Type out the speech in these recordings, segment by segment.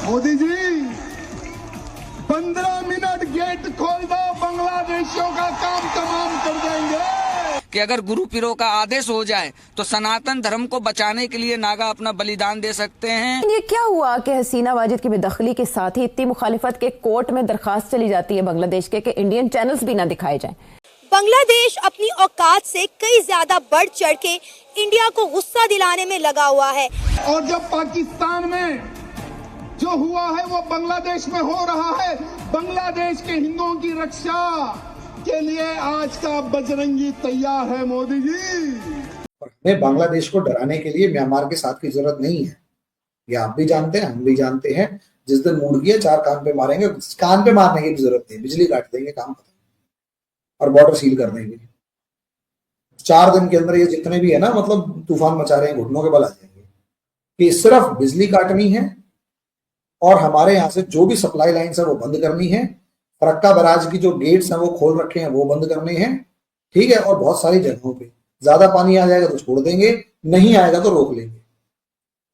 Modi ji 15 minute gate खोल दो, बांग्लादेशियों का काम तमाम कर देंगे। कि अगर गुरु पीरों का आदेश हो जाए तो सनातन धर्म को बचाने के लिए नागा अपना बलिदान दे सकते हैं। ये क्या हुआ कि हसीना वाजिद की बेदखली के साथ ही इतनी मुखालिफत के कोर्ट में दरखास्त चली जाती है बांग्लादेश के कि इंडियन चैनल्स भी ना दिखाए जाएं। बांग्लादेश अपनी औकात से कई ज्यादा बढ़ चढ़ के इंडिया को गुस्सा दिलाने में लगा हुआ है। और जब पाकिस्तान में जो हुआ है वो बांग्लादेश में हो रहा है। बांग्लादेश के हिंदुओं की रक्षा के लिए आज का बजरंगी तैयार है मोदी जी। हमें बांग्लादेश को डराने के लिए म्यांमार के साथ की जरूरत नहीं है। ये आप भी जानते हैं, हम भी जानते हैं। जिस दिन मूड किया 4 कान पे मारेंगे, कान पे मारने की भी जरूरत नहीं, बिजली काट देंगे, काम खत्म, और बॉर्डर सील कर देंगे। 4 दिन के अंदर ये जितने भी है ना, मतलब तूफान मचा रहे हैं, घुटनों के बल आ जाएंगे। कि सिर्फ बिजली काटनी है और हमारे यहाँ से जो भी सप्लाई लाइन्स है वो बंद करनी है। फरक्का बराज की जो गेट्स हैं वो खोल रखे हैं वो बंद करने हैं, ठीक है। और बहुत सारी जगहों पे ज्यादा पानी आ जाएगा तो छोड़ देंगे, नहीं आएगा तो रोक लेंगे।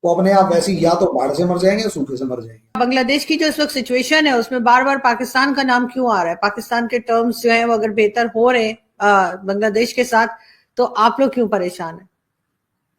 वो अपने आप वैसे या तो बाढ़ से मर जाएंगे या सूखे से मर जाएंगे। बांग्लादेश की जो इस वक्त सिचुएशन है उसमें बार बार पाकिस्तान का नाम क्यों आ रहा है? पाकिस्तान के टर्म्स जो है वो अगर बेहतर हो रहे बांग्लादेश के साथ, तो आप लोग क्यों परेशान है?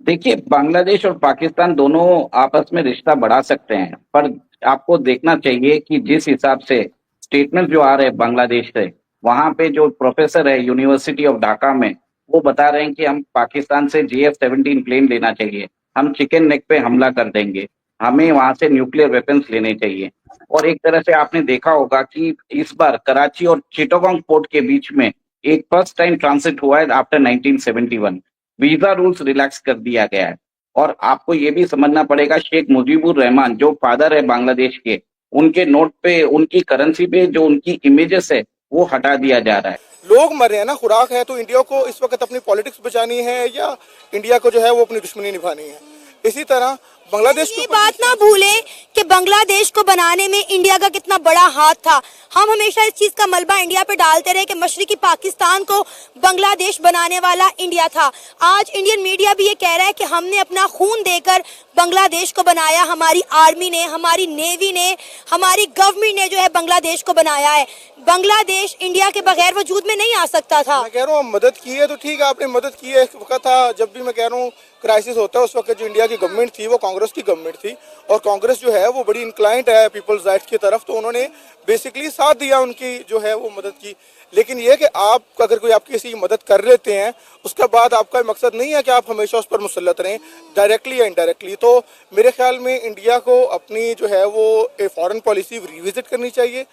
देखिए, बांग्लादेश और पाकिस्तान दोनों आपस में रिश्ता बढ़ा सकते हैं, पर आपको देखना चाहिए कि जिस हिसाब से स्टेटमेंट जो आ रहे हैं बांग्लादेश से, वहां पे जो प्रोफेसर है यूनिवर्सिटी ऑफ ढाका में, वो बता रहे हैं कि हम पाकिस्तान से JF-17 प्लेन लेना चाहिए, हम चिकन नेक पे हमला कर देंगे, हमें वहां से न्यूक्लियर वेपन्स लेने चाहिए। और एक तरह से आपने देखा होगा कि इस बार कराची और चिटागोंग पोर्ट के बीच में एक फर्स्ट टाइम ट्रांसिट हुआ है आफ्टर 1971। वीजा रूल्स रिलैक्स कर दिया गया है। और आपको ये भी समझना पड़ेगा, शेख मुजीबुर रहमान जो फादर है बांग्लादेश के, उनके नोट पे, उनकी करेंसी पे जो उनकी इमेजेस है वो हटा दिया जा रहा है। लोग मर रहे हैं ना, खुराक है। तो इंडिया को इस वक्त अपनी पॉलिटिक्स बचानी है या इंडिया को जो है वो अपनी दुश्मनी निभानी है? इसी तरह बांग्लादेश ये बात ना भूले कि बांग्लादेश को बनाने में इंडिया का कितना बड़ा हाथ था। हम हमेशा इस चीज का मलबा इंडिया पे डालते रहे कि मशरिकी पाकिस्तान को बांग्लादेश बनाने वाला इंडिया था। आज इंडियन मीडिया भी ये कह रहा है कि हमने अपना खून देकर बांग्लादेश को बनाया। हमारी आर्मी ने, हमारी नेवी ने, हमारी गवर्नमेंट ने जो है बांग्लादेश को बनाया है। बांग्लादेश इंडिया के बगैर वजूद में नहीं आ सकता था। मैं कह रहा हूँ मदद की है तो ठीक है, आपने मदद की है। एक वक्त था जब भी मैं कह रहा हूँ क्राइसिस होता है, उस वक्त जो इंडिया की गवर्नमेंट थी वो कांग्रेस की गवर्नमेंट थी, और कांग्रेस जो है वो बड़ी इंक्लाइंड है पीपल्स राइट्स की तरफ, तो उन्होंने बेसिकली साथ दिया, उनकी जो है वो मदद की। लेकिन ये कि आप अगर कोई आपकी किसी की मदद कर लेते हैं, उसके बाद आपका मकसद नहीं है कि आप हमेशा उस पर मुसल्लत रहें, डायरेक्टली या इनडायरेक्टली। तो मेरे ख्याल में इंडिया को अपनी जो है वो फॉरेन पॉलिसी रिविजिट करनी चाहिए,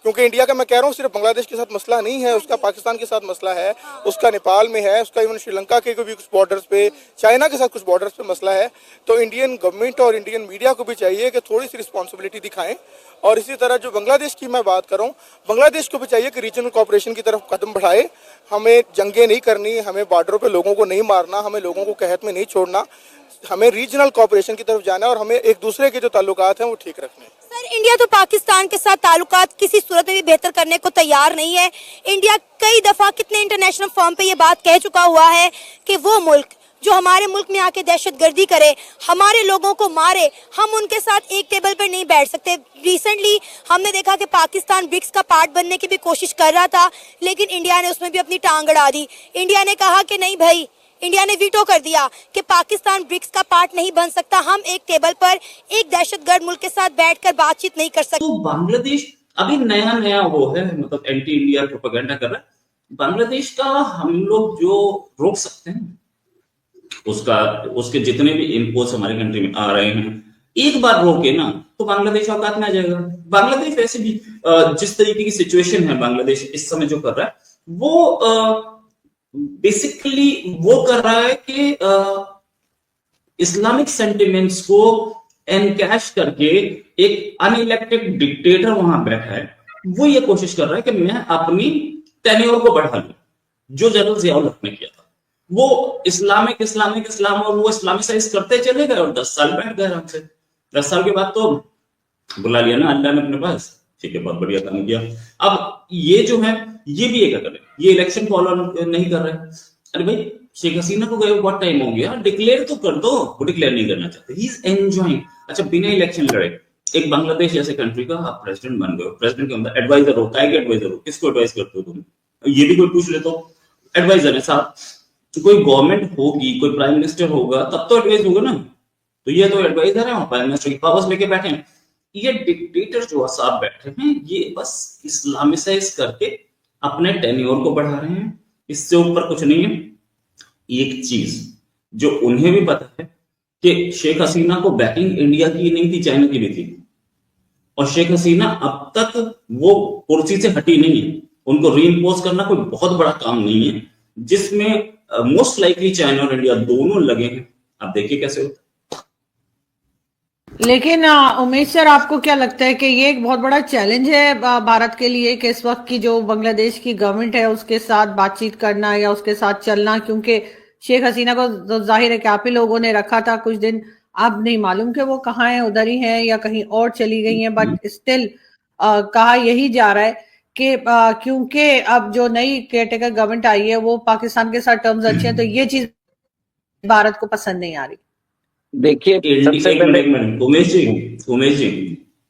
क्योंकि इंडिया का मैं कह रहा हूँ सिर्फ बांग्लादेश के साथ मसला नहीं है, उसका पाकिस्तान के साथ मसला है, उसका नेपाल में है, उसका इवन श्रीलंका के भी कुछ बॉर्डर्स पे, चाइना के साथ कुछ बॉर्डर्स पे मसला है। तो इंडियन गवर्नमेंट और इंडियन मीडिया को भी चाहिए कि थोड़ी सी रिस्पॉन्सिबिलिटी दिखाएं। और इसी तरह जो बांग्लादेश की मैं बात कर रहा हूँ, बांग्लादेश को भी चाहिए कि रीजनल कोऑपरेशन की तरफ कदम बढ़ाए। हमें जंगें नहीं करनी, हमें बॉर्डरों पे लोगों को नहीं मारना, हमें लोगों को कहत में नहीं छोड़ना, हमें रीजनल कोऑपरेशन की तरफ जाना है और हमें एक दूसरे के जो ताल्लुकात हैं वो ठीक रखने। सर, इंडिया तो पाकिस्तान के साथ ताल्लुकात किसी सूरत में भी बेहतर करने को तैयार नहीं है। इंडिया कई दफा कितने इंटरनेशनल फोरम पे ये बात कह चुका हुआ है कि वो मुल्क जो हमारे मुल्क में आके दहशतगर्दी करे, हमारे लोगों को मारे, हम उनके साथ एक टेबल पर नहीं बैठ सकते। रिसेंटली हमने देखा कि पाकिस्तान ब्रिक्स का पार्ट बनने की भी कोशिश कर रहा था, लेकिन इंडिया ने उसमें भी अपनी टांग अड़ा दी। इंडिया ने कहा कि नहीं भाई, इंडिया ने वीटो कर दिया कि पाकिस्तान ब्रिक्स का पार्ट नहीं बन सकता, हम एक टेबल पर एक दहशतगर्द मुल्क के साथ बैठकर बातचीत नहीं कर सकते। तो बांग्लादेश अभी नया वो है, मतलब एंटी इंडिया प्रोपेगेंडा कर रहा है। बांग्लादेश का हम लोग जो रोक सकते हैं उसके जितने भी इम्पोर्ट्स हमारे कंट्री में आ रहे हैं, एक बार रोके ना तो बांग्लादेश औकात में आ जाएगा। बांग्लादेश वैसे भी जिस तरीके की सिचुएशन है बांग्लादेश इस समय जो कर रहा है, वो बेसिकली वो कर रहा है कि इस्लामिक सेंटिमेंट्स को एनकैश करके एक अनइलेक्टेड डिक्टेटर वहां बैठा है, वो ये कोशिश कर रहा है कि मैं अपनी टेन्योर को बढ़ा लूं। जो जनरल जियाउल हक ने किया था, वो इस्लाम और वो इस्लामिसाइज करते चले गए और 10 साल बैठ गए आराम से। 10 साल के बाद तो बुला लिया ना अल्लाह ने अपने पास, ठीक है, बहुत बढ़िया काम किया। अब ये जो है ये भी एक करे, ये इलेक्शन फॉलो नहीं कर रहे। अरे भाई, शेख हसीना को गए बहुत टाइम हो गया, डिक्लेयर तो कर दो। वो डिक्लेयर नहीं करना चाहते, ही इज एंजॉयिंग। अच्छा, बिना इलेक्शन लड़े एक बांग्लादेश जैसे कंट्री का आप प्रेसिडेंट बन गए हो, प्रेसिडेंट के अंदर एडवाइजर हो, काय के एडवाइजर हो, किसको एडवाइस करते हो तुम? ये भी कोई पूछ ले तो एडवाइजर है साथ, कोई गवर्नमेंट होगी, कोई प्राइम मिनिस्टर होगा तब तो एडवाइस होगा ना। तो ये तो एडवाइजर है और प्राइम मिनिस्टर की पावर्स लेके बैठे हैं। ये डिक्टेटर जो साथ बैठे हैं ये बस इस्लामिसाइज करके अपने टेन्योर को बढ़ा रहे हैं, इससे ऊपर कुछ नहीं है। एक चीज जो उन्हें भी पता है कि शेख हसीना को बैकिंग इंडिया की नहीं थी, चाइना की भी थी, और शेख हसीना अब तक वो कुर्सी से हटी नहीं है। उनको रीइंपोज करना कोई बहुत बड़ा काम नहीं है, जिसमें मोस्ट लाइकली चाइना और इंडिया दोनों लगे हैं। अब देखिए कैसे होता है। लेकिन उमेश सर, आपको क्या लगता है कि ये एक बहुत बड़ा चैलेंज है भारत के लिए कि इस वक्त की जो बांग्लादेश की गवर्नमेंट है उसके साथ बातचीत करना या उसके साथ चलना, क्योंकि शेख हसीना को तो जाहिर है कि आप ही लोगों ने रखा था कुछ दिन, अब नहीं मालूम कि वो कहाँ है, उधर ही है या कहीं और चली गई है, बट स्टिल कहा यही जा रहा है कि क्योंकि अब जो नई केयरटेकर गवर्नमेंट आई है वो पाकिस्तान के साथ टर्म्स अच्छे हैं, तो ये चीज भारत को पसंद नहीं आ रही। देखिए उमेश जी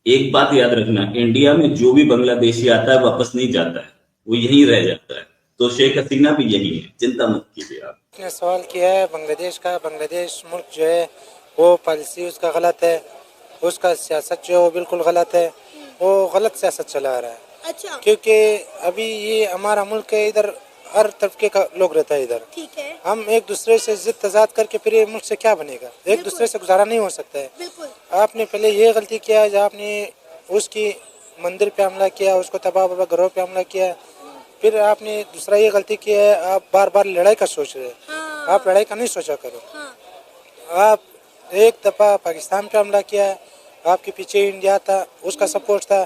एक बात याद रखना, इंडिया में जो भी बांग्लादेशी आता है वापस नहीं जाता है, वो यहीं रह जाता है। तो शेख हसीना भी यही है, चिंता मत कीजिए आप। ने सवाल किया है बांग्लादेश का। बांग्लादेश मुल्क जो है वो पॉलिसी उसका गलत है, उसका सियासत जो है वो बिल्कुल गलत है, वो गलत सियासत चला रहा है। अच्छा, क्योंकि अभी ये हमारा मुल्क है, इधर हर तबके का लोग रहता है इधर। ठीक है, हम एक दूसरे से जिद तजाद करके फिर ये मुल्क से क्या बनेगा? एक दूसरे से गुजारा नहीं हो सकता है। बिल्कुल। आपने पहले ये गलती किया जब आपने उसकी मंदिर पे हमला किया, उसको तबाह घरों पे हमला किया, फिर आपने दूसरा ये गलती किया है आप बार बार लड़ाई का सोच रहे हैं। हाँ, आप लड़ाई का नहीं सोचा करो। हाँ, आप एक दफा पाकिस्तान पे हमला किया, आपके पीछे इंडिया था, उसका सपोर्ट था,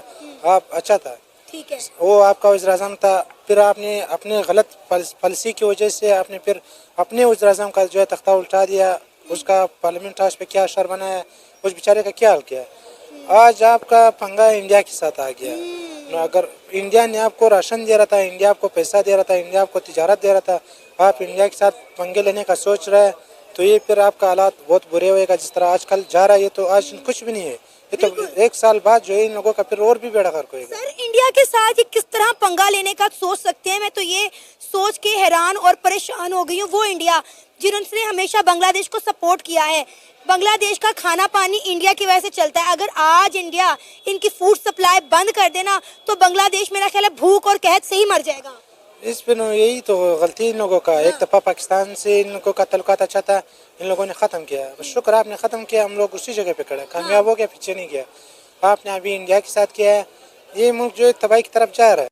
आप अच्छा था, ठीक है, वो आपका वज़ीर आज़म था। फिर आपने अपने गलत पॉलिसी की वजह से आपने फिर अपने वज़ीर आज़म का जो है तख्ता उल्टा दिया, उसका पार्लियामेंट हाउस पे क्या असर बनाया, उस बेचारे का क्या हाल किया। आज आपका पंगा इंडिया के साथ आ गया। अगर इंडिया ने आपको राशन दे रहा था, इंडिया आपको पैसा दे रहा था, इंडिया आपको तिजारत दे रहा था, आप इंडिया के साथ पंगे लेने का सोच रहे हैं, तो ये फिर आपका हालात बहुत बुरे होएगा। जिस तरह आजकल जा रहा है, ये तो आज कुछ भी नहीं है, ये तो एक साल बाद जो है इन लोगों का फिर और भी बेड़ा गर्क होएगा। सर, इंडिया के साथ ये किस तरह पंगा लेने का सोच सकते हैं? मैं तो ये सोच के हैरान और परेशान हो गई हूँ। वो इंडिया जिन्होंने हमेशा बांग्लादेश को सपोर्ट किया है, बांग्लादेश का खाना पानी इंडिया की वजह से चलता है। अगर आज इंडिया इनकी फूड सप्लाई बंद कर देना तो बांग्लादेश मेरा ख्याल है भूख और कहत से ही मर जाएगा। इस पे यही तो गलती इन लोगों का। एक दफ़ा पाकिस्तान से इन लोगों का तल्लुकात अच्छा था, इन लोगों ने ख़त्म किया। शुक्र आपने ख़त्म किया, हम लोग उसी जगह पे खड़े, कामयाब हो गया, पीछे नहीं गया। आपने अभी इंडिया के साथ किया है, ये मुल्क जो है तबाही की तरफ जा रहा है।